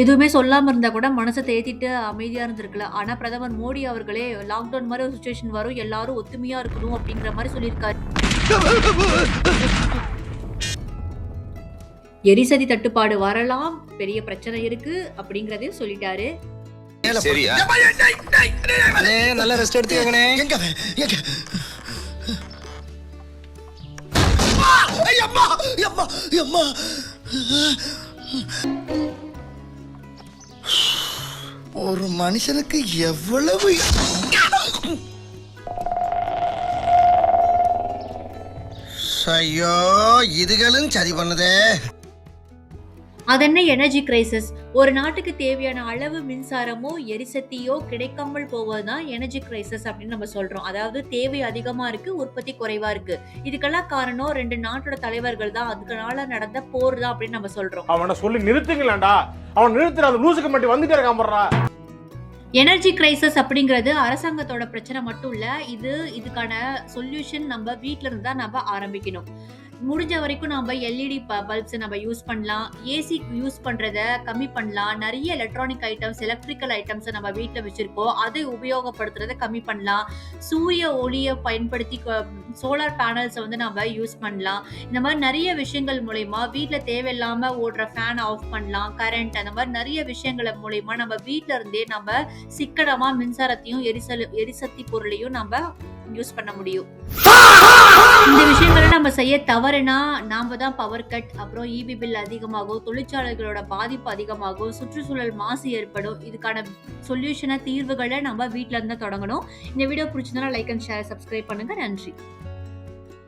எதுவுமே சொல்லாம இருந்தா கூட மனச தேத்திட்டு அமைதியா இருந்திருக்கலாம். ஆனா பிரதமர் மோடி அவர்களே லாக்டவுன் மாரி ஒரு சிச்சுவேஷன் வரும். எல்லாரும் ஒத்துமையா இருக்கணும் அப்படிங்கிற மாரி சொல்லியிருக்காரு. எரிசக்தி தட்டுப்பாடு வரலாம், பெரிய பிரச்சனை இருக்கு அப்படிங்கிறதையும் சொல்லிட்டாரு. சரியா? அண்ணே நல்ல ரெஸ்ட் எடுத்துக்கங்கண்ணே. எங்க எங்க அம்மா அம்மா அம்மா ஒரு மனுஷனுக்கு எவ்வளவு ஐயோ இதுகளும் சரி பண்ணுதே. அதென்ன எனர்ஜி கிரைசிஸ்? ஒரு நாட்டுக்கு தேவையான அளவு மின்சாரமோ எரிசக்தியோ கிடைக்காமல் போவதுதான் எனர்ஜி கிரைசிஸ் அப்படின்னு நம்ம சொல்றோம். அதாவது தேவை அதிகமா இருக்கு, உற்பத்தி குறைவா இருக்கு. இதுக்கெல்லாம் காரணம் 2 நாட்டோட தலைவர்கள் தான். அதுக்குனால நடந்த போர் தான் அப்படின்னு நம்ம சொல்றோம். அவனை சொல்லி நிறுத்துங்களேன்டா. அவன் நிறுத்துற அந்த லூசுக்கு மட்டும் வந்துட்டே இருக்கான். எனர்ஜி கிரைசிஸ் அப்படிங்கிறது அரசாங்கத்தோட பிரச்சனை மட்டும் இல்ல. இதுக்கான சொல்யூஷன் நம்ம வீட்ல இருந்து தான் நம்ம ஆரம்பிக்கணும். முடிஞ்ச வரைக்கும் நம்ம எல்இடி பல்ப்ஸ் நம்ம யூஸ் பண்ணலாம். ஏசி யூஸ் பண்றத கம்மி பண்ணலாம். நிறைய எலக்ட்ரானிக் ஐட்டம்ஸ், எலக்ட்ரிக்கல் ஐட்டம்ஸ் நம்ம வீட்டில் வச்சிருக்கோம். அதை உபயோகப்படுத்துறத கம்மி பண்ணலாம். சூரிய ஒளியை பயன்படுத்தி சோலார் பேனல்ஸை வந்து நம்ம யூஸ் பண்ணலாம். இந்த மாதிரி நிறைய விஷயங்கள் மூலயமா வீட்டில் தேவையில்லாம ஓடுற ஃபேன் ஆஃப் பண்ணலாம். கரண்ட் அந்த மாதிரி நிறைய விஷயங்கள் மூலயமா நம்ம வீட்டில இருந்தே நம்ம சிக்கனமா மின்சாரத்தையும் எரிசக்தி பொருளையும் நம்ம யூஸ் பண்ண முடியும். இந்த விஷயங்களை நம்ம செய்ய தவறுனா நாம தான் பவர் கட், அப்புறம் இபி பில் அதிகமாகும், தொழிற்சாலைகளோட பாதிப்பு அதிகமாகும், சுற்றுச்சூழல் மாசு ஏற்படும். இதுக்கான சொல்யூஷனை தீர்வுகளை நம்ம வீட்டில இருந்து தொடங்கணும். இந்த வீடியோ பிடிச்சிருந்தா லைக் அண்ட் ஷேர், சப்ஸ்கிரைப் பண்ணுங்க. நன்றி.